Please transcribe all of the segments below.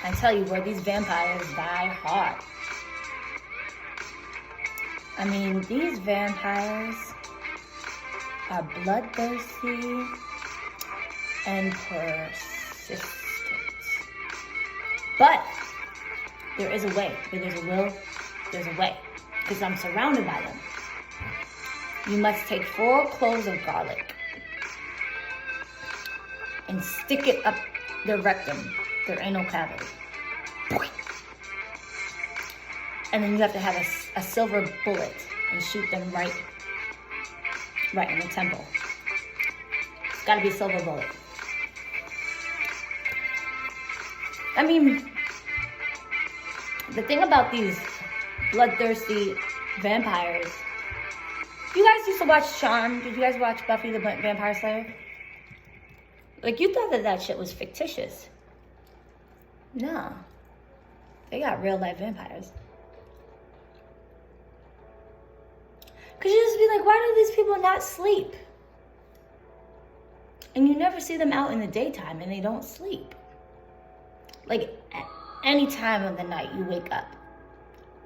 I tell you, where these vampires die hard. I mean, these vampires are bloodthirsty and persistent. But there is a way. Where there's a will, there's a way. Because I'm surrounded by them. You must take 4 cloves of garlic and stick it up their rectum, their anal cavity. And then you have to have a silver bullet and shoot them right in the temple. It's got to be a silver bullet. I mean, the thing about these bloodthirsty vampires, you guys used to watch Charmed? Did you guys watch Buffy the Vampire Slayer? Like, you thought that shit was fictitious. No. They got real life vampires. Because you just be like, why do these people not sleep? And you never see them out in the daytime and they don't sleep. Like, at any time of the night you wake up.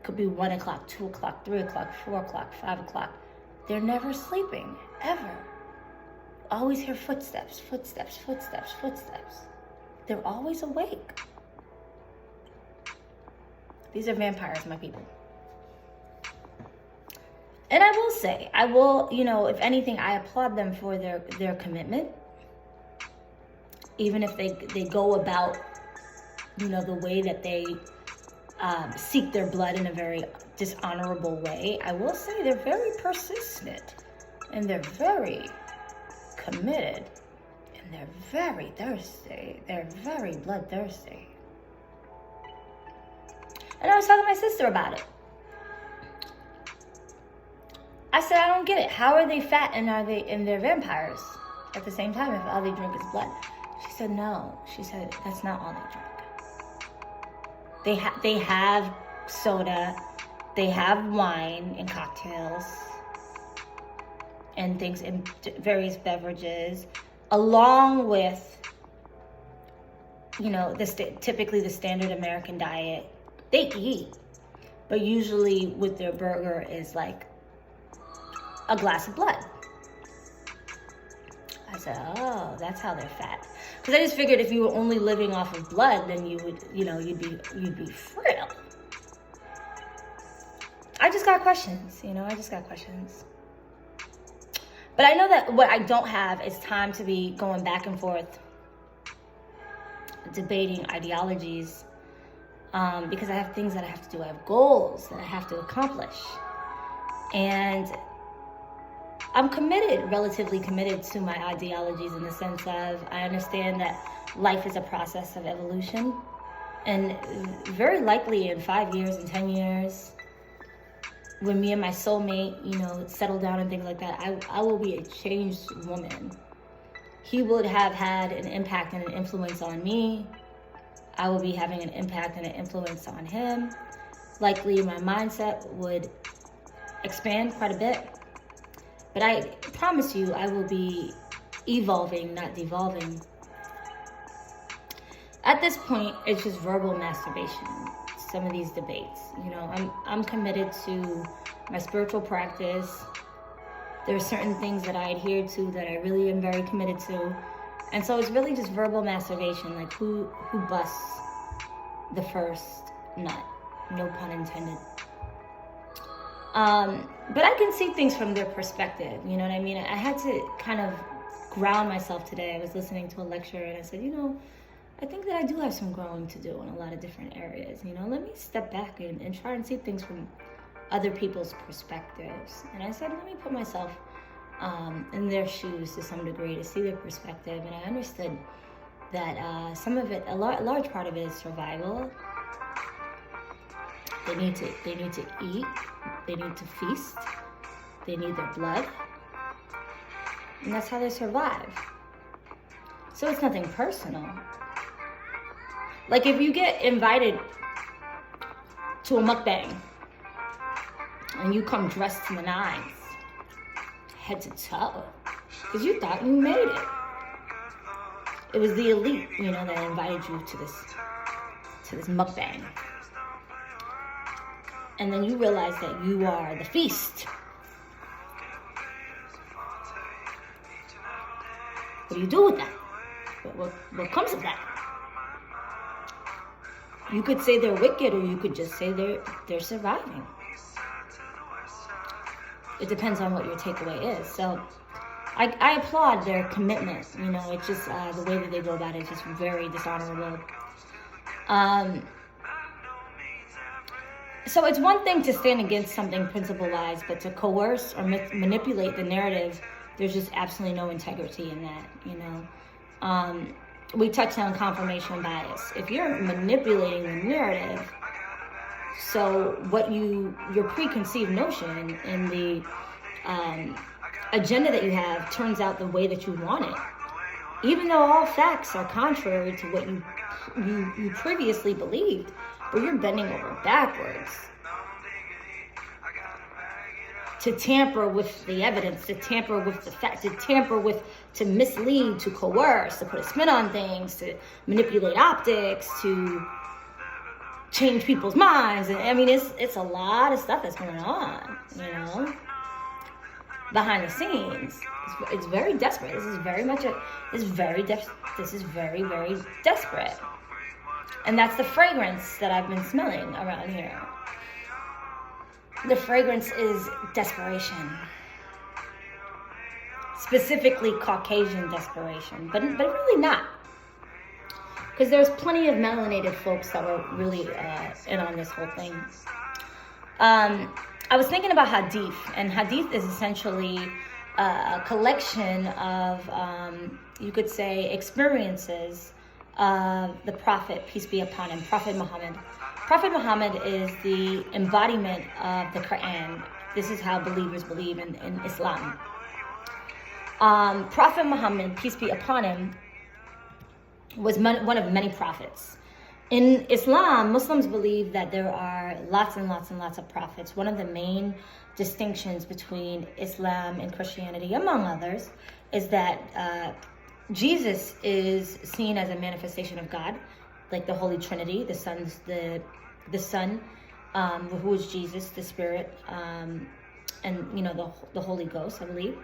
Could be 1 o'clock, 2 o'clock, 3 o'clock, 4 o'clock, 5 o'clock. They're never sleeping, ever. Always hear footsteps, footsteps, footsteps, footsteps. They're always awake. These are vampires, my people. And I will say, if anything, I applaud them for their commitment. Even if they go about, the way that they seek their blood in a very dishonorable way, I will say they're very persistent. And they're very committed. And they're very thirsty. They're very bloodthirsty. And I was talking to my sister about it. I said, I don't get it. How are they fat and they're vampires at the same time if all they drink is blood? She said, no. She said, that's not all they drink. They have soda, they have wine and cocktails and things in various beverages, along with, typically the standard American diet. They eat, but usually with their burger is like a glass of blood. I said, oh, that's how they're fat. Because I just figured if you were only living off of blood, then you would, you'd be frail. I just got questions, But I know that what I don't have is time to be going back and forth, debating ideologies, because I have things that I have to do. I have goals that I have to accomplish. And I'm relatively committed to my ideologies in the sense of I understand that life is a process of evolution. And very likely in 5 years and 10 years, when me and my soulmate, settle down and things like that, I will be a changed woman. He would have had an impact and an influence on me. I will be having an impact and an influence on him. Likely my mindset would expand quite a bit. But I promise you, I will be evolving, not devolving. At this point, it's just verbal masturbation, some of these debates. I'm committed to my spiritual practice. There are certain things that I adhere to that I really am very committed to. And so it's really just verbal masturbation, like who busts the first nut, no pun intended. But I can see things from their perspective, you know what I mean? I had to kind of ground myself today. I was listening to a lecture and I said, I think that I do have some growing to do in a lot of different areas. Let me step back and try and see things from other people's perspectives. And I said, let me put myself in their shoes to some degree to see their perspective. And I understood that some of it, a large part of it is survival. They need to eat. They need to feast. They need their blood. And that's how they survive. So it's nothing personal. Like if you get invited to a mukbang and you come dressed to the nines, head to toe, because you thought you made it. It was the elite, that invited you to this to this mukbang. And then you realize that you are the feast. What do you do with that? What comes of that? You could say they're wicked, or you could just say they're surviving. It depends on what your takeaway is. So I applaud their commitment. You know, it's just the way that they go about it is just very dishonorable. So it's one thing to stand against something principle-wise, but to coerce or manipulate the narrative, there's just absolutely no integrity in that, you know. We touched on confirmation bias. If you're manipulating the narrative, so what your preconceived notion in the agenda that you have turns out the way that you want it, even though all facts are contrary to what you previously believed, but you're bending over backwards to tamper with the evidence, to tamper with the fact, to mislead, to coerce, to put a spin on things, to manipulate optics, to change people's minds. And I mean, it's a lot of stuff that's going on, you know, behind the scenes. It's very desperate. This is very, very desperate. And that's the fragrance that I've been smelling around here. The fragrance is desperation. Specifically Caucasian desperation, but really not. Because there's plenty of melanated folks that were really in on this whole thing. I was thinking about Hadith, and Hadith is essentially a collection of, you could say, experiences of the Prophet, peace be upon him, Prophet Muhammad. Prophet Muhammad is the embodiment of the Quran. This is how believers believe in Islam. Prophet Muhammad, peace be upon him, was one of many prophets. In Islam, Muslims believe that there are lots and lots and lots of prophets. One of the main distinctions between Islam and Christianity, among others, is that Jesus is seen as a manifestation of God, like the Holy Trinity. The Son, who is Jesus, the Spirit, and you know the Holy Ghost, I believe.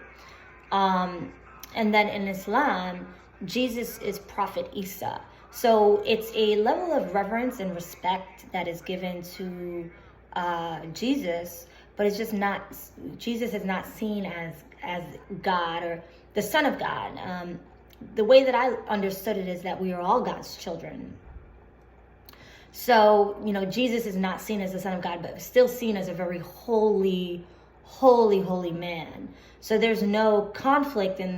And then in Islam, Jesus is Prophet Isa. So it's a level of reverence and respect that is given to Jesus, but it's just not, Jesus is not seen as God or the Son of God. The way that I understood it is that we are all God's children. So, you know, Jesus is not seen as the Son of God, but still seen as a very holy man. So there's no conflict in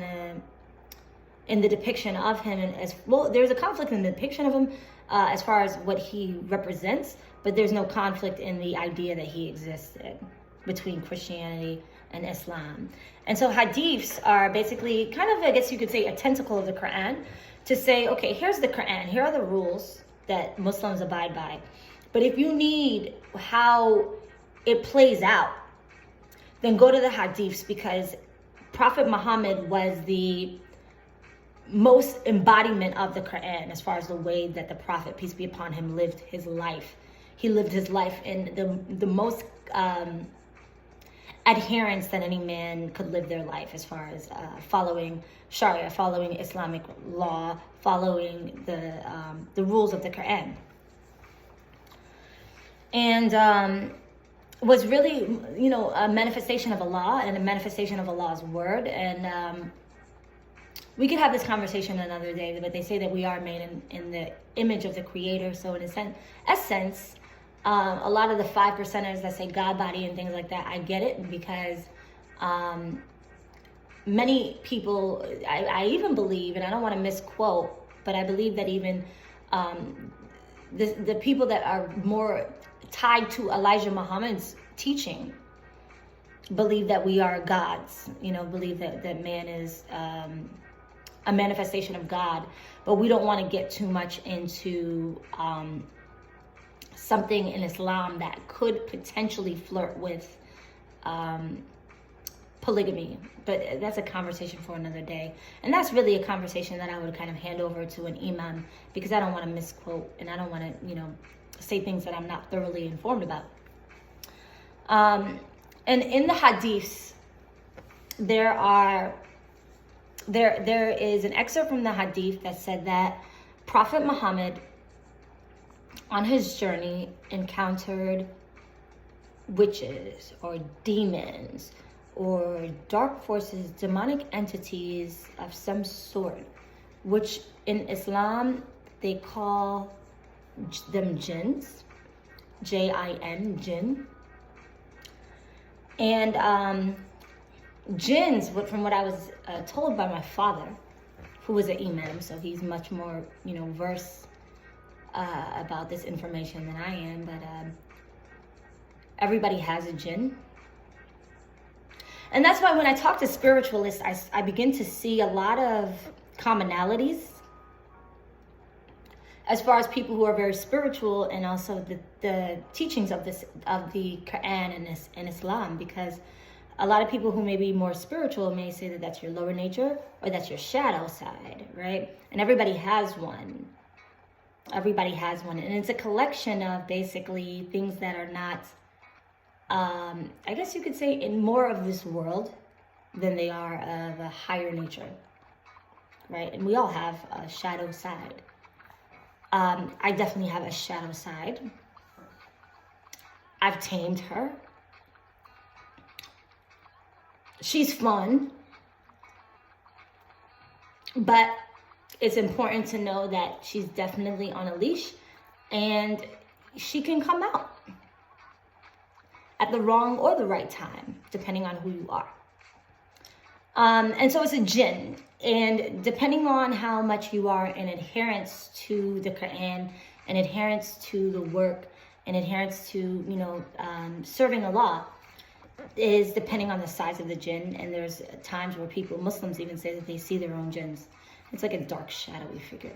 the depiction of him, and as well, there's a conflict in the depiction of him as far as what he represents, but there's no conflict in the idea that he existed between Christianity and Islam. And so hadiths are basically kind of, I guess you could say, a tentacle of the Quran to say, okay, here's the Quran, here are the rules that Muslims abide by. But if you need how it plays out, then go to the hadiths, because Prophet Muhammad was the most embodiment of the Quran as far as the way that the Prophet, peace be upon him, lived his life. He lived his life in the most adherence that any man could live their life, as far as following Sharia, following Islamic law, following the rules of the Quran. And was really, you know, a manifestation of Allah and a manifestation of Allah's word. And we could have this conversation another day, but they say that we are made in the image of the Creator. So in a essence, a lot of the 5%ers that say God body and things like that, I get it, because many people, I even believe, and I don't want to misquote, but I believe that even the people that are more tied to Elijah Muhammad's teaching believe that we are gods, you know, believe that man is a manifestation of God. But we don't want to get too much into something in Islam that could potentially flirt with polygamy, but that's a conversation for another day. And that's really a conversation that I would kind of hand over to an imam, because I don't want to misquote and I don't want to, you know, say things that I'm not thoroughly informed about. And in the hadiths, there is an excerpt from the hadith that said that Prophet Muhammad on his journey encountered witches or demons or dark forces, demonic entities of some sort, which in Islam they call them jinns, J-I-N, jinn. And jinns, from what I was told by my father, who was an imam, so he's much more, you know, versed about this information than I am, but everybody has a jinn. And that's why when I talk to spiritualists, I begin to see a lot of commonalities as far as people who are very spiritual, and also the teachings of the Quran and Islam, because a lot of people who may be more spiritual may say that that's your lower nature or that's your shadow side, right? And everybody has one. Everybody has one. And it's a collection of basically things that are not, I guess you could say, in more of this world than they are of a higher nature, right? And we all have a shadow side. I definitely have a shadow side. I've tamed her. She's fun. But it's important to know that she's definitely on a leash, and she can come out at the wrong or the right time, depending on who you are. And so it's a jinn. And depending on how much you are in adherence to the Quran, and adherence to the work, and adherence to, you know, serving Allah, is depending on the size of the jinn. And there's times where Muslims even say that they see their own jinns. It's like a dark, shadowy figure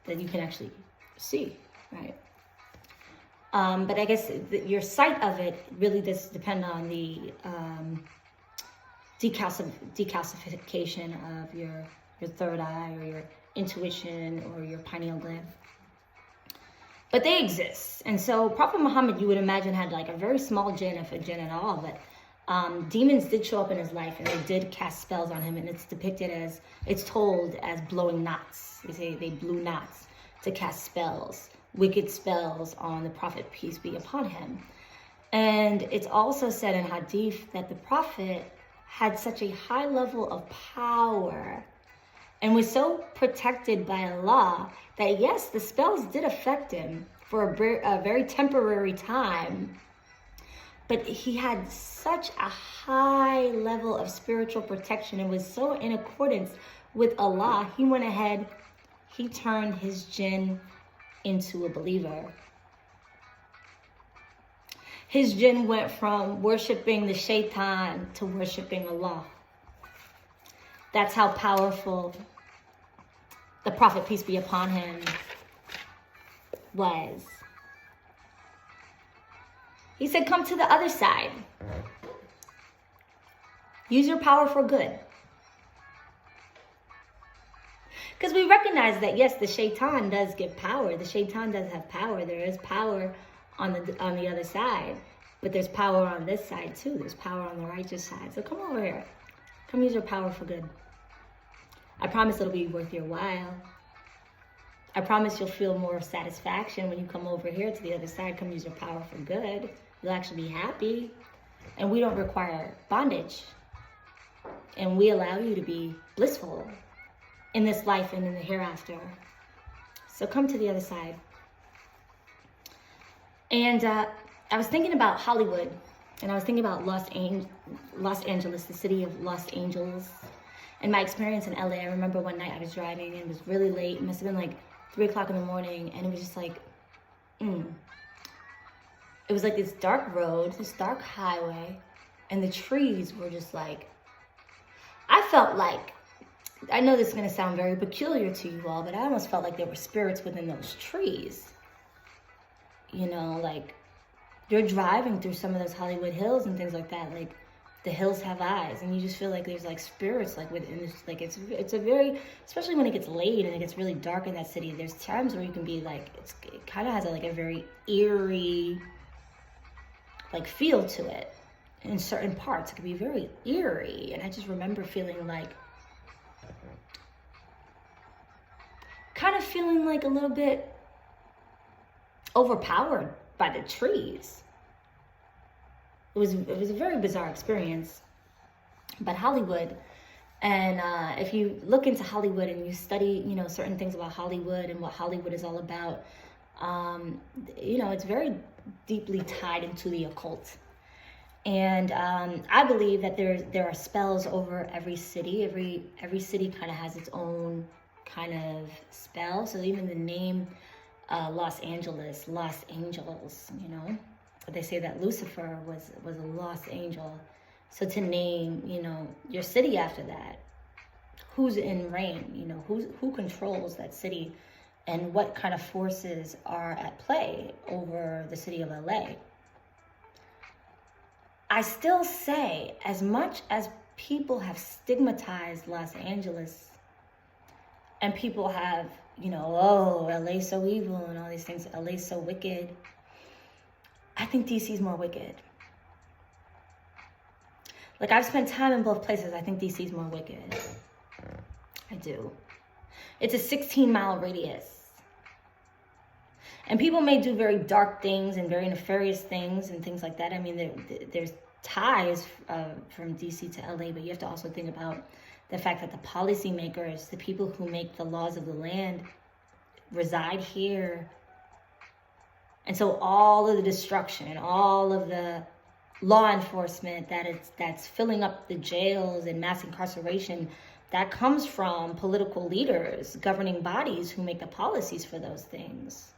that you can actually see, right? But I guess your sight of it really does depend on the decalcification of your third eye, or your intuition, or your pineal gland. But they exist. And so Prophet Muhammad, you would imagine, had like a very small jinn, if a jinn at all, but demons did show up in his life, and they did cast spells on him, and it's depicted as, it's told as blowing knots. They say they blew knots to cast spells, wicked spells on the Prophet, peace be upon him. And it's also said in Hadith that the Prophet had such a high level of power and was so protected by Allah that yes, the spells did affect him for a very temporary time, but he had such a high level of spiritual protection and was so in accordance with Allah, he went ahead, he turned his jinn into a believer. His jinn went from worshiping the shaitan to worshiping Allah. That's how powerful the Prophet, peace be upon him, was. He said, come to the other side. Use your power for good. Because we recognize that, yes, the shaitan does give power. The shaitan does have power. There is power on the other side. But there's power on this side too. There's power on the righteous side. So come over here. Come use your power for good. I promise it'll be worth your while. I promise you'll feel more satisfaction when you come over here to the other side. Come use your power for good. You'll actually be happy. And we don't require bondage. And we allow you to be blissful in this life and in the hereafter. So come to the other side. And I was thinking about Hollywood, and I was thinking about Los Angeles, the city of Los Angeles, and my experience in LA. I remember one night I was driving, and it was really late. It must have been like 3 o'clock in the morning, and it was just like, It was like this dark road, this dark highway, and the trees were just like, I felt like, I know this is going to sound very peculiar to you all, but I almost felt like there were spirits within those trees. You know, like, you're driving through some of those Hollywood hills and things like that. Like, The hills have eyes, and you just feel like there's like spirits like within this. Like it's a very, especially when it gets late and it gets really dark in that city. There's times where you can be like, it kind of has like a very eerie like feel to it. In certain parts, it can be very eerie, and I just remember feeling like, kind of feeling like a little bit overpowered by the trees. It was a very bizarre experience. But Hollywood, and if you look into Hollywood and you study, you know, certain things about Hollywood and what Hollywood is all about, you know, it's very deeply tied into the occult. And I believe that there are spells over every city. Every city kind of has its own kind of spell. So even the name Los Angeles, Los Angels, you know, they say that Lucifer was a lost angel. So to name, you know, your city after that, who's in reign, you know, who controls that city, and what kind of forces are at play over the city of LA. I still say, as much as people have stigmatized Los Angeles, and people have, you know, oh, LA's so evil and all these things, LA's so wicked, I think DC's more wicked. Like, I've spent time in both places. I think DC's more wicked. I do. It's a 16-mile radius. And people may do very dark things and very nefarious things and things like that. I mean, there's ties from DC to LA, but you have to also think about the fact that the policymakers, the people who make the laws of the land, reside here. And so all of the destruction, all of the law enforcement that's filling up the jails and mass incarceration, that comes from political leaders, governing bodies who make the policies for those things.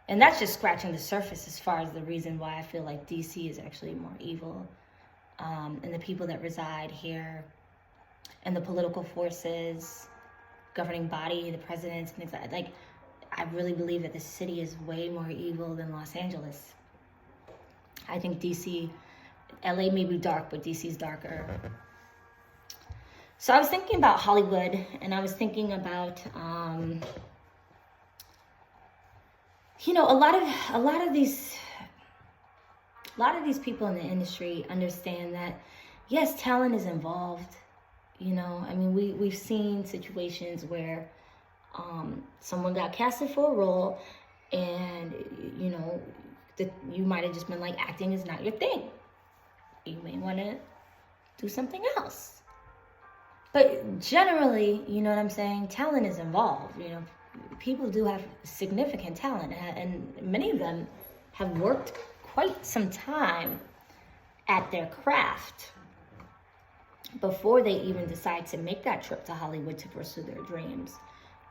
And that's just scratching the surface as far as the reason why I feel like DC is actually more evil. And the people that reside here, and the political forces, governing body, the presidents, and things like that. Like, I really believe that the city is way more evil than Los Angeles. I think DC, LA may be dark, but DC's darker. So I was thinking about Hollywood, and I was thinking about, you know, a lot of these people in the industry understand that, yes, talent is involved. You know, I mean, we've seen situations where someone got casted for a role, and, you know, you might have just been like, acting is not your thing. You may want to do something else. But generally, you know what I'm saying, talent is involved. You know, people do have significant talent, and many of them have worked quite some time at their craft before they even decide to make that trip to Hollywood to pursue their dreams.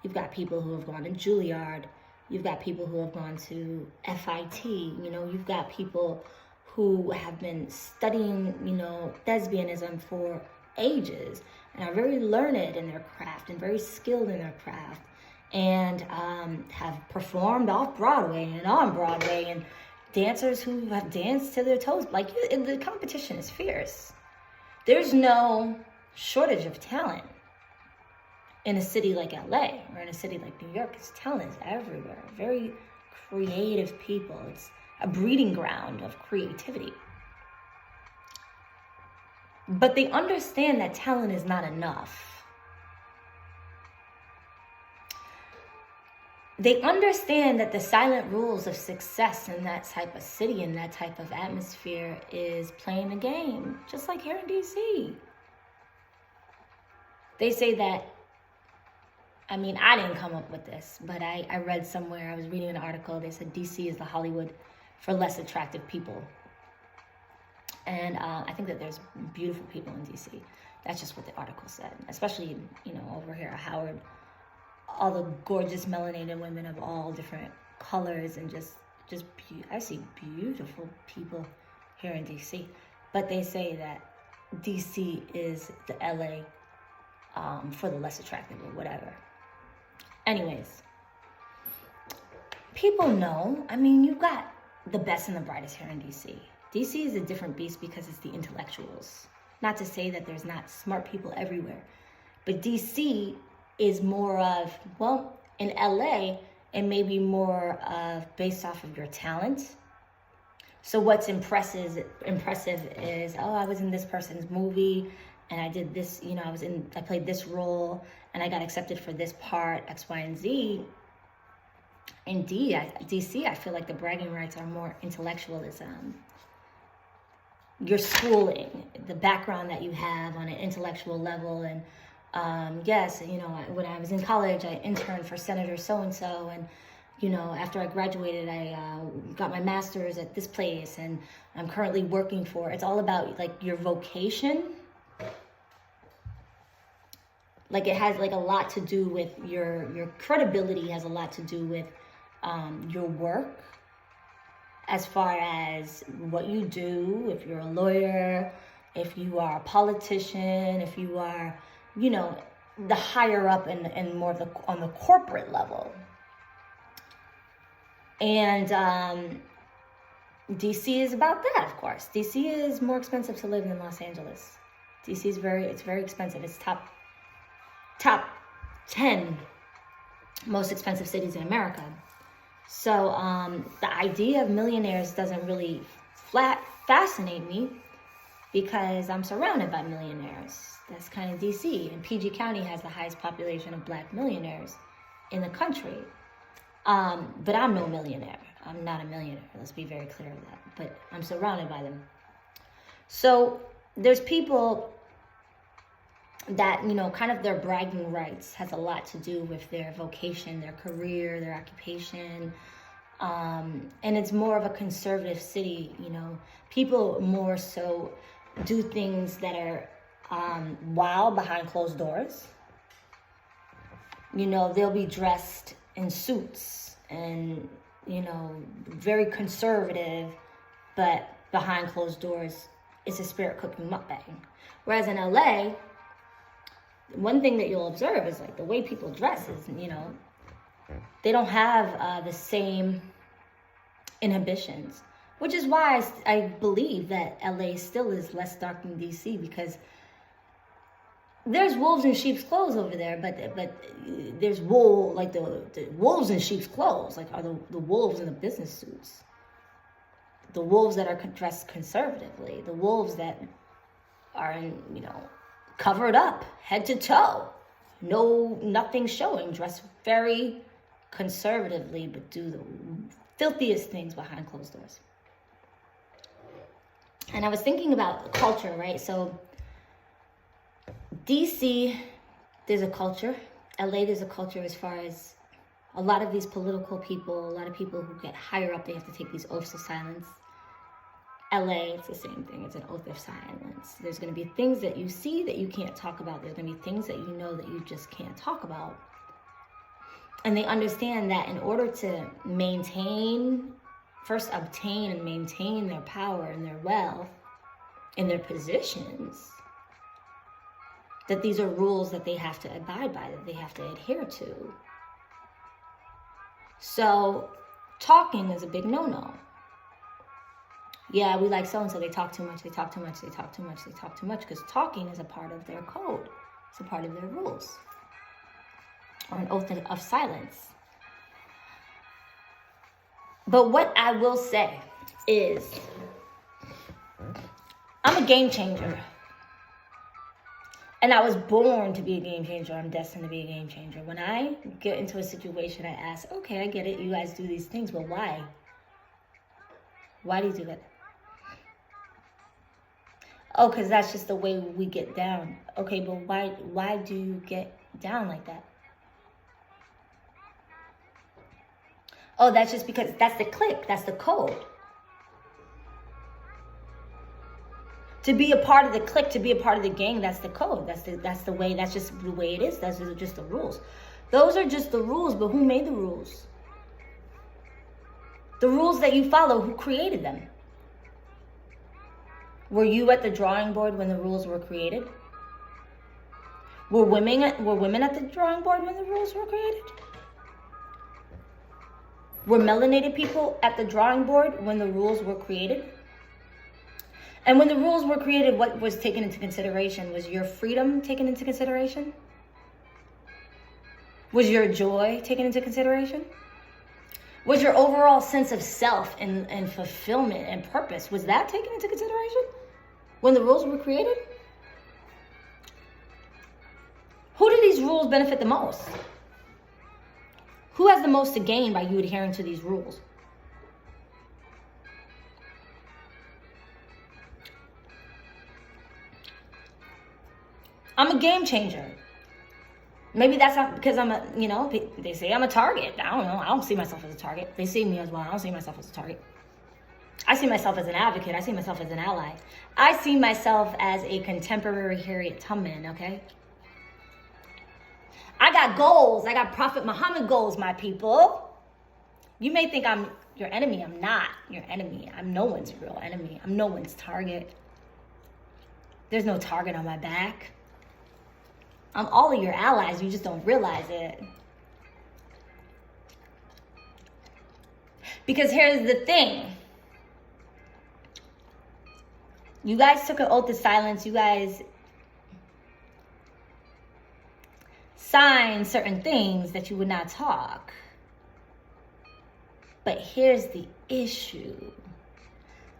You've got people who have gone to Juilliard. You've got people who have gone to FIT. You know, you've got people who have been studying, you know, thespianism for ages and are very learned in their craft and very skilled in their craft, and have performed off Broadway and on Broadway, and dancers who have danced to their toes. Like, the competition is fierce. There's no shortage of talent in a city like LA or in a city like New York. It's talent is everywhere. Very creative people. It's a breeding ground of creativity. But they understand that talent is not enough. They understand that the silent rules of success in that type of city and that type of atmosphere is playing the game, just like here in DC. They say that, I mean, I didn't come up with this, but I read somewhere, I was reading an article, they said DC is the Hollywood for less attractive people. And I think that there's beautiful people in DC. That's just what the article said, especially, you know, over here at Howard. All the gorgeous melanated women of all different colors, and I see beautiful people here in DC. But they say that DC is the LA for the less attractive or whatever. Anyways, people know, I mean, you've got the best and the brightest here in DC. DC is a different beast because it's the intellectuals. Not to say that there's not smart people everywhere, but DC is more of, well, in LA, it may be more of based off of your talent. So what's impressive is, oh, I was in this person's movie and I did this, you know, I played this role and I got accepted for this part, X, Y, and Z. In DC, I feel like the bragging rights are more intellectualism. Your schooling, the background that you have on an intellectual level. And yes, you know, when I was in college, I interned for Senator so-and-so. And, you know, after I graduated, I got my master's at this place. And I'm currently working for, it's all about like your vocation. Like it has like a lot to do with your credibility, has a lot to do with your work. As far as what you do, if you're a lawyer, if you are a politician, if you are, you know, the higher up and more on the corporate level. And DC is about that, of course. DC is more expensive to live than Los Angeles. DC is very expensive. It's top 10 most expensive cities in America. So the idea of millionaires doesn't really fascinate me because I'm surrounded by millionaires. That's kind of DC. And PG County has the highest population of black millionaires in the country. But I'm no millionaire. I'm not a millionaire. Let's be very clear of that. But I'm surrounded by them. So there's people that, you know, kind of their bragging rights has a lot to do with their vocation, their career, their occupation. And it's more of a conservative city, you know. People more so do things that are wild behind closed doors. You know, they'll be dressed in suits and, you know, very conservative, but behind closed doors, it's a spirit cooking mukbang. Whereas in LA, one thing that you'll observe is like the way people dress is, you know, they don't have the same inhibitions, which is why I believe that LA still is less dark than DC, because there's wolves in sheep's clothes over there, but there's wool, like the wolves in sheep's clothes, like are the wolves in the business suits, the wolves that are dressed conservatively, the wolves that are in, you know, covered up head to toe, nothing showing, dressed very conservatively, but do the filthiest things behind closed doors. And I was thinking about the culture, right? So DC, there's a culture. LA, there's a culture as far as a lot of these political people, a lot of people who get higher up, they have to take these oaths of silence. LA, it's the same thing. It's an oath of silence. There's going to be things that you see that you can't talk about. There's going to be things that you know that you just can't talk about. And they understand that in order to first obtain and maintain their power and their wealth and their positions, that these are rules that they have to abide by, that they have to adhere to. So talking is a big no-no. Yeah, we like so-and-so, they talk too much, because talking is a part of their code. It's a part of their rules. Or an oath of silence. But what I will say is, I'm a game changer. And I was born to be a game changer. I'm destined to be a game changer. When I get into a situation, I ask, okay, I get it. You guys do these things, but why? Why do you do that? Oh, because that's just the way we get down. Okay, but why do you get down like that? Oh, that's just because that's the clique. That's the code. To be a part of the clique, to be a part of the gang, that's the code. That's the way, that's just the way it is. That's just the rules. Those are just the rules, but who made the rules? The rules that you follow, who created them? Were you at the drawing board when the rules were created? Were women at the drawing board when the rules were created? Were melanated people at the drawing board when the rules were created? And when the rules were created, what was taken into consideration? Was your freedom taken into consideration? Was your joy taken into consideration? Was your overall sense of self and fulfillment and purpose, was that taken into consideration when the rules were created? Who do these rules benefit the most? Who has the most to gain by you adhering to these rules? I'm a game changer. Maybe that's not because I'm a, they say I'm a target. I don't know. I don't see myself as a target. They see me as well. I don't see myself as a target. I see myself as an advocate. I see myself as an ally. I see myself as a contemporary Harriet Tubman, okay? I got goals. I got Prophet Muhammad goals, my people. You may think I'm your enemy. I'm not your enemy. I'm no one's real enemy. I'm no one's target. There's no target on my back. I'm all of your allies. You just don't realize it. Because here's the thing. You guys took an oath of silence. You guys signed certain things that you would not talk. But here's the issue.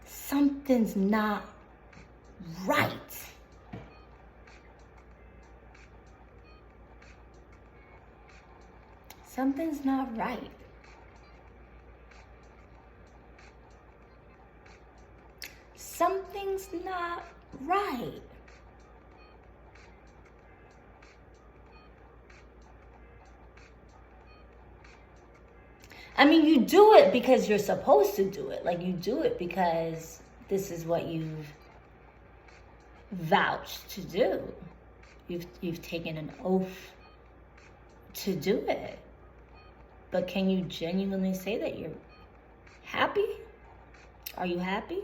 Something's not right. Something's not right. Something's not right. I mean, you do it because you're supposed to do it. Like, you do it because this is what you've vouched to do. You've taken an oath to do it. But can you genuinely say that you're happy? Are you happy?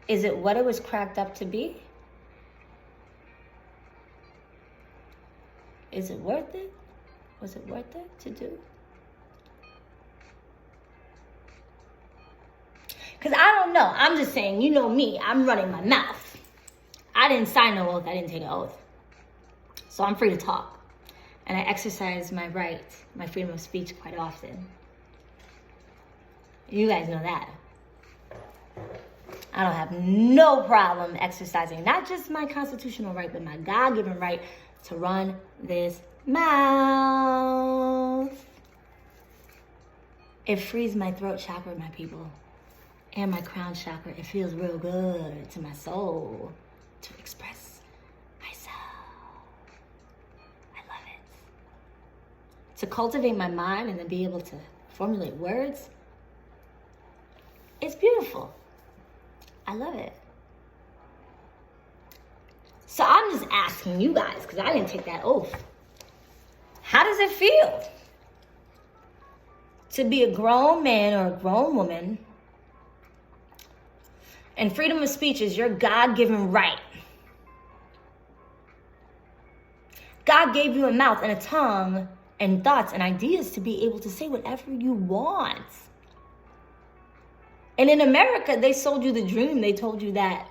Is it what it was cracked up to be? Is it worth it? Was it worth it to do? Because I don't know. I'm just saying, you know me. I'm running my mouth. I didn't sign no oath. I didn't take an oath. So I'm free to talk. And I exercise my right, my freedom of speech quite often. You guys know that. I don't have no problem exercising not just my constitutional right, but my God-given right to run this mouth. It frees my throat chakra, my people, and my crown chakra. It feels real good to my soul to express myself. I love it. To cultivate my mind and then be able to formulate words, it's beautiful. I love it. So I'm just asking you guys, because I didn't take that oath. How does it feel to be a grown man or a grown woman? And freedom of speech is your God-given right. God gave you a mouth and a tongue and thoughts and ideas to be able to say whatever you want. And in America, they sold you the dream. They told you that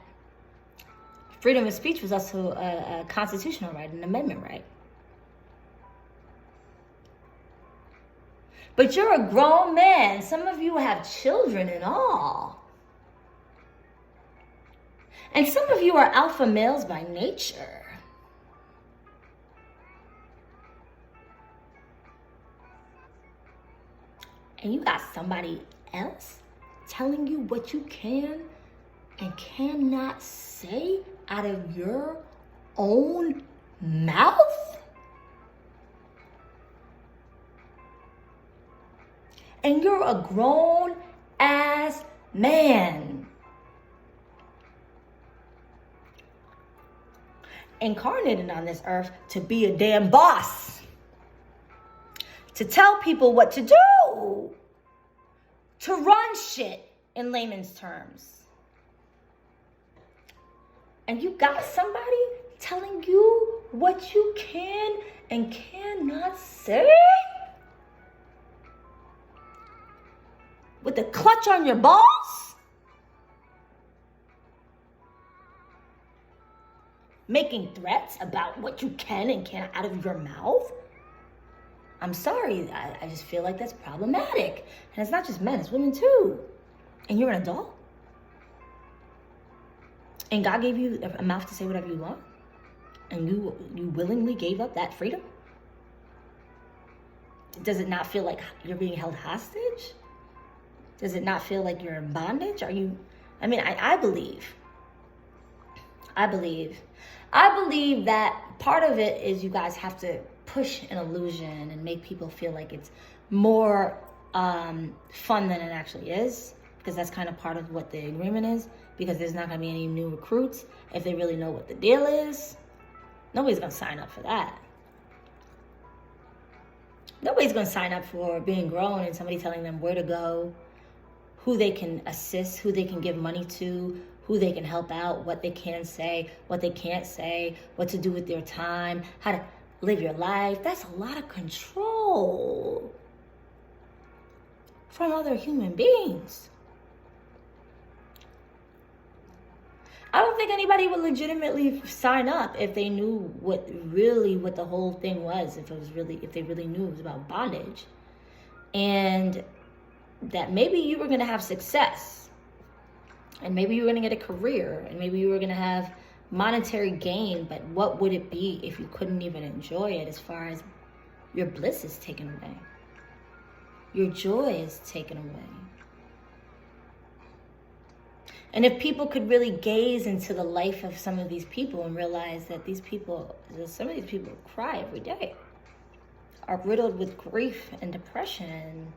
freedom of speech was also a constitutional right, an amendment right. But you're a grown man. Some of you have children and all. And some of you are alpha males by nature. And you got somebody else telling you what you can and cannot say out of your own mouth? And you're a grown ass man. Incarnated on this earth to be a damn boss. To tell people what to do. To run shit in layman's terms. And you got somebody telling you what you can and cannot say? With the clutch on your balls? making threats about what you can and can't out of your mouth, I'm sorry, I just feel like that's problematic. And it's not just men, it's women too. And you're an adult. And God gave you a mouth to say whatever you want. And you willingly gave up that freedom? Does it not feel like you're being held hostage? Does it not feel like you're in bondage? I believe that part of it is you guys have to push an illusion and make people feel like it's more fun than it actually is, because that's kind of part of what the agreement is, because there's not going to be any new recruits if they really know what the deal is. Nobody's going to sign up for that. Nobody's going to sign up for being grown and somebody telling them where to go, who they can assist, who they can give money to, who they can help out, what they can say, what they can't say, what to do with their time, how to live your life. That's a lot of control from other human beings. I don't think anybody would legitimately sign up if they knew what the whole thing was, if they really knew it was about bondage. And that maybe you were going to have success, and maybe you were going to get a career, and maybe you were going to have monetary gain, but what would it be if you couldn't even enjoy it, as far as your bliss is taken away? Your joy is taken away. And if people could really gaze into the life of some of these people and realize that some of these people cry every day, are riddled with grief and depression,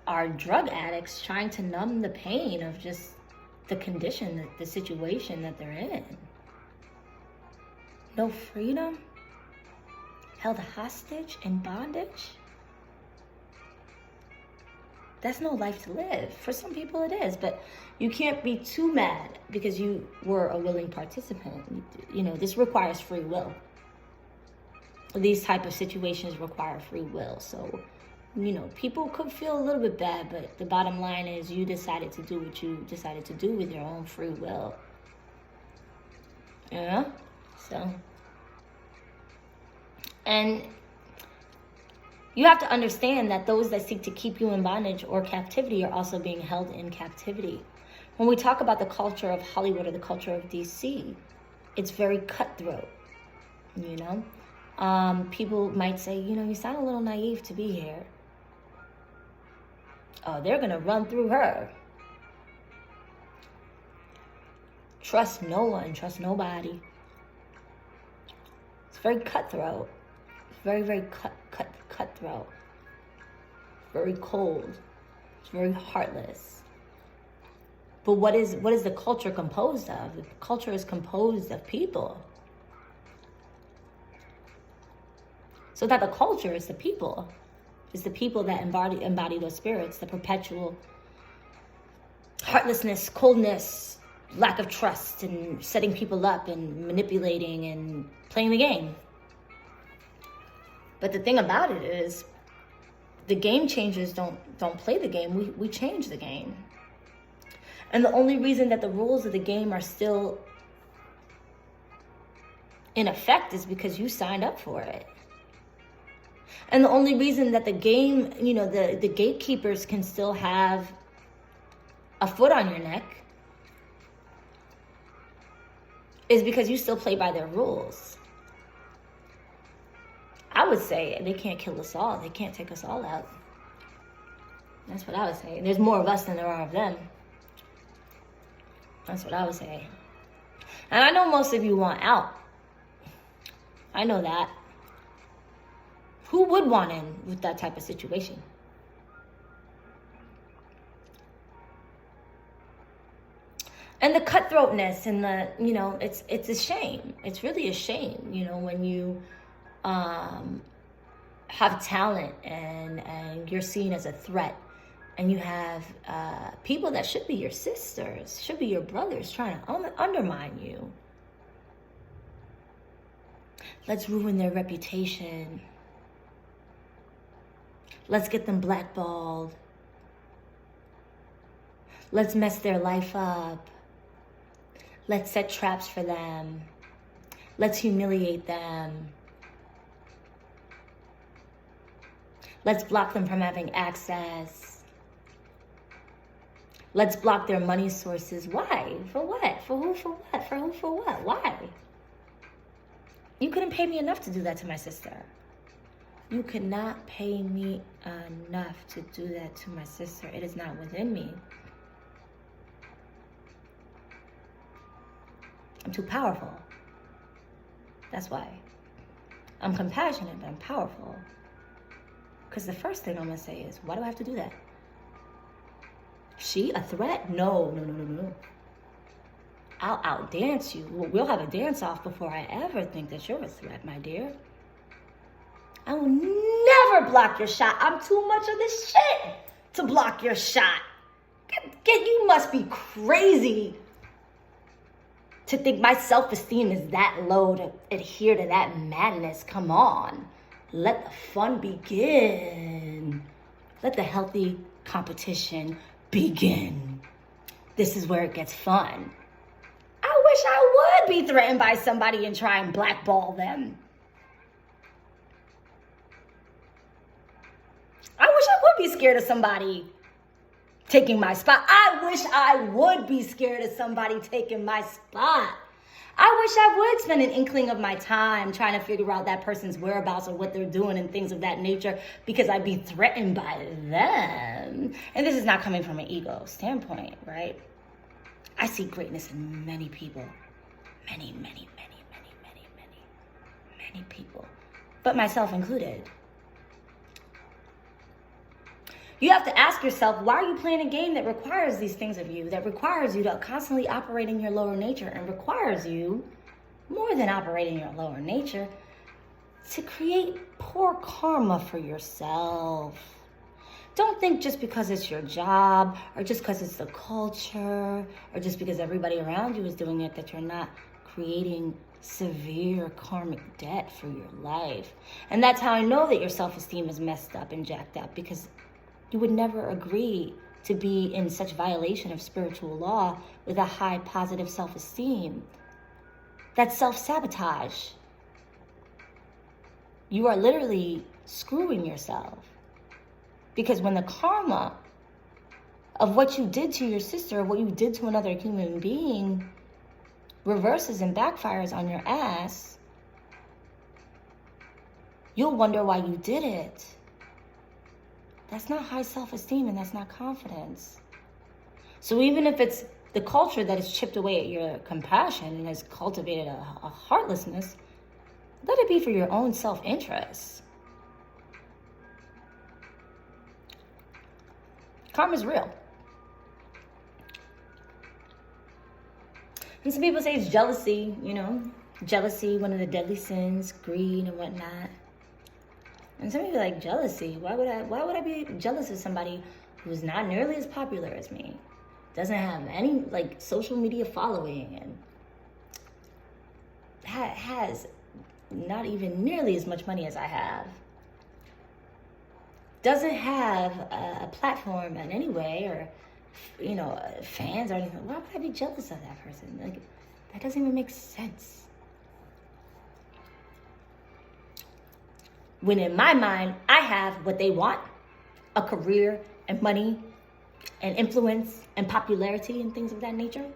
are drug addicts trying to numb the pain of just the condition, the situation that they're in. No freedom, held hostage in bondage. That's no life to live. For some people it is, but you can't be too mad because you were a willing participant. This requires free will. These type of situations require free will. So, people could feel a little bit bad, but the bottom line is you decided to do what you decided to do with your own free will. Yeah? So, and you have to understand that those that seek to keep you in bondage or captivity are also being held in captivity. When we talk about the culture of Hollywood or the culture of DC, it's very cutthroat, People might say, you sound a little naive to be here. Oh, they're going to run through her. Trust no one, trust nobody. It's very cutthroat. It's very, very cutthroat. Very cold. It's very heartless. But what is the culture composed of? The culture is composed of people. So that the culture is the people. It's the people that embody those spirits, the perpetual heartlessness, coldness, lack of trust, and setting people up and manipulating and playing the game. But the thing about it is, the game changers don't play the game. We change the game. And the only reason that the rules of the game are still in effect is because you signed up for it. And the only reason that the game, the gatekeepers can still have a foot on your neck is because you still play by their rules. I would say they can't kill us all. They can't take us all out. That's what I would say. There's more of us than there are of them. That's what I would say. And I know most of you want out. I know that. Who would want in with that type of situation? And the cutthroatness and the, it's a shame. It's really a shame, when you have talent and you're seen as a threat, and you have people that should be your sisters, should be your brothers, trying to undermine you. Let's ruin their reputation. Let's get them blackballed. Let's mess their life up. Let's set traps for them. Let's humiliate them. Let's block them from having access. Let's block their money sources. Why? For what? For who? For what? For who? For what? Why? You couldn't pay me enough to do that to my sister. You could not pay me enough to do that to my sister. It is not within me. I'm too powerful. That's why. I'm compassionate, but I'm powerful. Because the first thing I'm going to say is, why do I have to do that? She a threat? No. I'll outdance you. We'll have a dance-off before I ever think that you're a threat, my dear. I will never block your shot. I'm too much of this shit to block your shot. You must be crazy to think my self-esteem is that low to adhere to that madness. Come on. Let the fun begin. Let the healthy competition begin. This is where it gets fun. I wish I would be threatened by somebody and try and blackball them. I wish I would be scared of somebody taking my spot. I wish I would be scared of somebody taking my spot. I wish I would spend an inkling of my time trying to figure out that person's whereabouts or what they're doing and things of that nature, because I'd be threatened by them. And this is not coming from an ego standpoint, right? I see greatness in many people. Many people. But myself included. You have to ask yourself, why are you playing a game that requires these things of you, that requires you to constantly operate in your lower nature, and requires you, more than operating your lower nature, to create poor karma for yourself. Don't think just because it's your job, or just because it's the culture, or just because everybody around you is doing it, that you're not creating severe karmic debt for your life. And that's how I know that your self-esteem is messed up and jacked up, because you would never agree to be in such violation of spiritual law with a high positive self-esteem. That's self-sabotage. You are literally screwing yourself. Because when the karma of what you did to your sister, what you did to another human being, reverses and backfires on your ass, you'll wonder why you did it. That's not high self-esteem, and that's not confidence. So even if it's the culture that has chipped away at your compassion and has cultivated a heartlessness, let it be for your own self-interest. Karma's real. And some people say it's jealousy, jealousy, one of the deadly sins, greed and whatnot. And some people are like, jealousy. Why would I be jealous of somebody who's not nearly as popular as me? Doesn't have any social media following, and has not even nearly as much money as I have. Doesn't have a platform in any way, or fans or anything. Why would I be jealous of that person? That doesn't even make sense. When in my mind, I have what they want, a career and money and influence and popularity and things of that nature.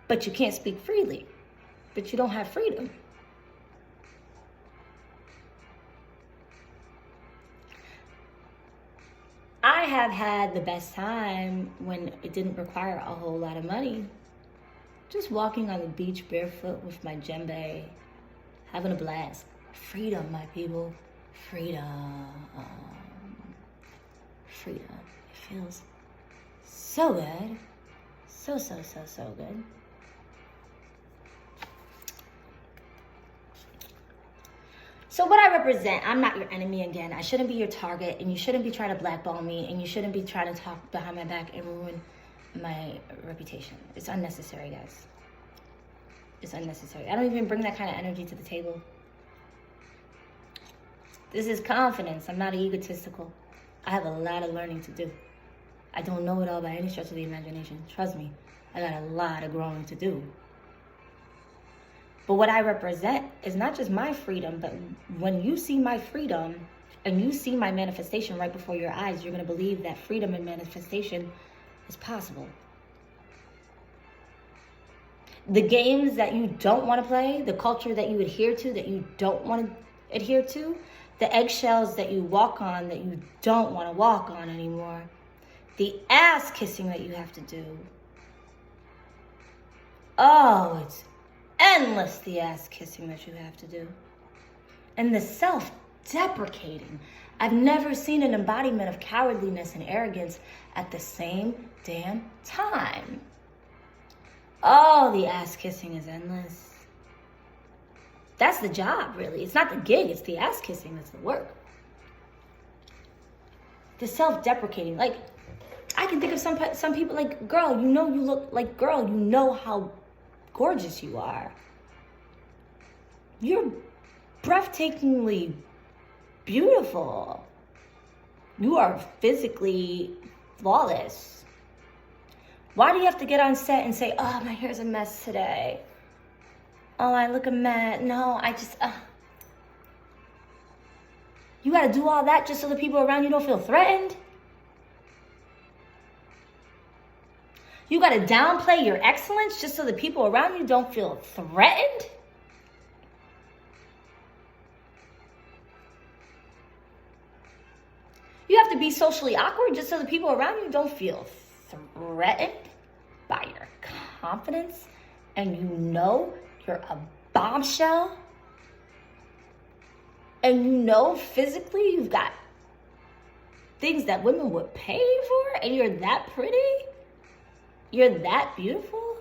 But you can't speak freely, but you don't have freedom. I have had the best time when it didn't require a whole lot of money. Just walking on the beach barefoot with my djembe, having a blast. Freedom, my people. Freedom. Freedom. It feels so good. So good. So what I represent, I'm not your enemy again. I shouldn't be your target, and you shouldn't be trying to blackball me, and you shouldn't be trying to talk behind my back and ruin my reputation. It's unnecessary, guys. It's unnecessary. I don't even bring that kind of energy to the table. This is confidence. I'm not egotistical. I have a lot of learning to do. I don't know it all by any stretch of the imagination. Trust me, I got a lot of growing to do. But what I represent is not just my freedom, but when you see my freedom and you see my manifestation right before your eyes, you're going to believe that freedom and manifestation is possible. The games that you don't want to play, the culture that you adhere to that you don't want to adhere to, the eggshells that you walk on that you don't want to walk on anymore, the ass kissing that you have to do. Oh, it's endless, the ass kissing that you have to do. And the self-deprecating. I've never seen an embodiment of cowardliness and arrogance at the same damn time. Oh, the ass kissing is endless. That's the job, really. It's not the gig, it's the ass kissing that's the work. The self-deprecating. Like, I can think of some people like, girl, you know you look like, girl, you know how gorgeous you are. You're breathtakingly beautiful. You are physically flawless. Why do you have to get on set and say, oh, my hair's a mess today? Oh, I look a mess. No, I just, You got to do all that just so the people around you don't feel threatened? You got to downplay your excellence just so the people around you don't feel threatened? You have to be socially awkward just so the people around you don't feel threatened by your confidence, and you know you're a bombshell, and you know physically you've got things that women would pay for, and you're that pretty, you're that beautiful.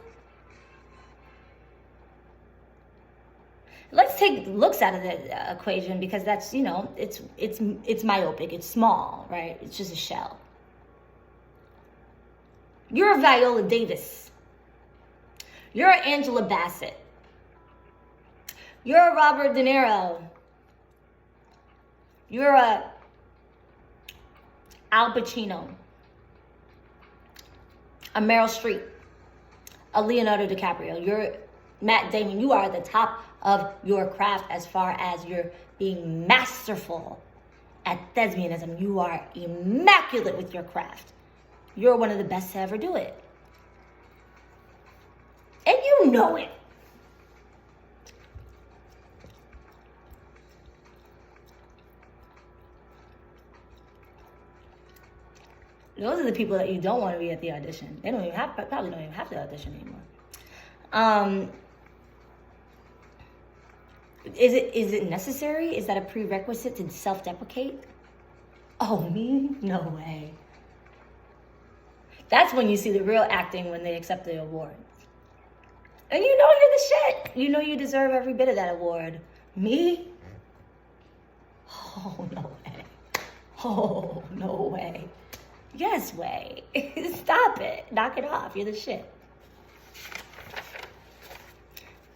Let's take looks out of the equation, because that's, you know, it's myopic, it's small, right? It's just a shell. You're a Viola Davis. You're an Angela Bassett. You're a Robert De Niro. You're a Al Pacino. A Meryl Streep. A Leonardo DiCaprio. You're Matt Damon. You are at the top of your craft as far as you're being masterful at thespianism. You are immaculate with your craft. You're one of the best to ever do it. And you know it. Those are the people that you don't want to be at the audition. They probably don't even have to audition anymore. Is it necessary? Is that a prerequisite to self-deprecate? Oh, me? No way. That's when you see the real acting, when they accept the award. And you know you're the shit. You know you deserve every bit of that award. Me? Oh, no way. Oh, no way. Yes way. Stop it. Knock it off. You're the shit.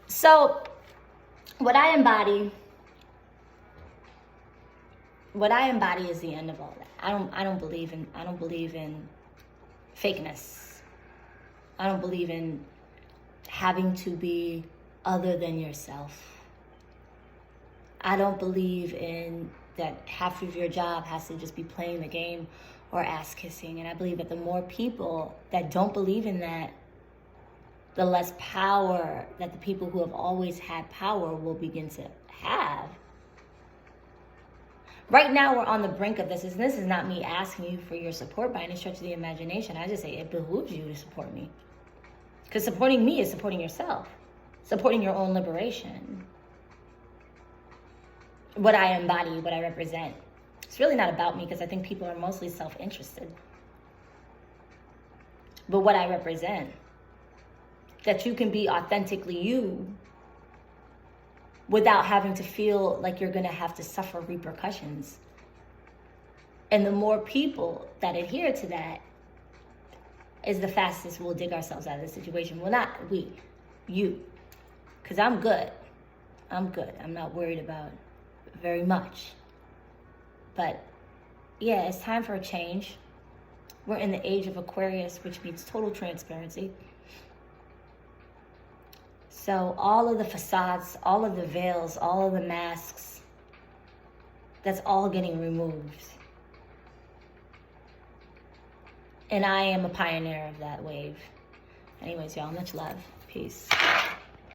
So, what I embody is the end of all that. I don't believe in fakeness. I don't believe in having to be other than yourself. I don't believe in that half of your job has to just be playing the game or ass kissing. And I believe that the more people that don't believe in that, the less power that the people who have always had power will begin to have. Right now, we're on the brink of this. And this is not me asking you for your support by any stretch of the imagination. I just say it behooves you to support me. Because supporting me is supporting yourself. Supporting your own liberation. What I embody, what I represent. It's really not about me, because I think people are mostly self-interested. But what I represent. That you can be authentically you without having to feel like you're going to have to suffer repercussions. And the more people that adhere to that is the fastest we'll dig ourselves out of the situation. Well, not we, you. Because I'm good. I'm good. I'm not worried about very much. But yeah, it's time for a change. We're in the age of Aquarius, which means total transparency. So all of the facades, all of the veils, all of the masks, that's all getting removed. And I am a pioneer of that wave. Anyways, y'all, much love. Peace.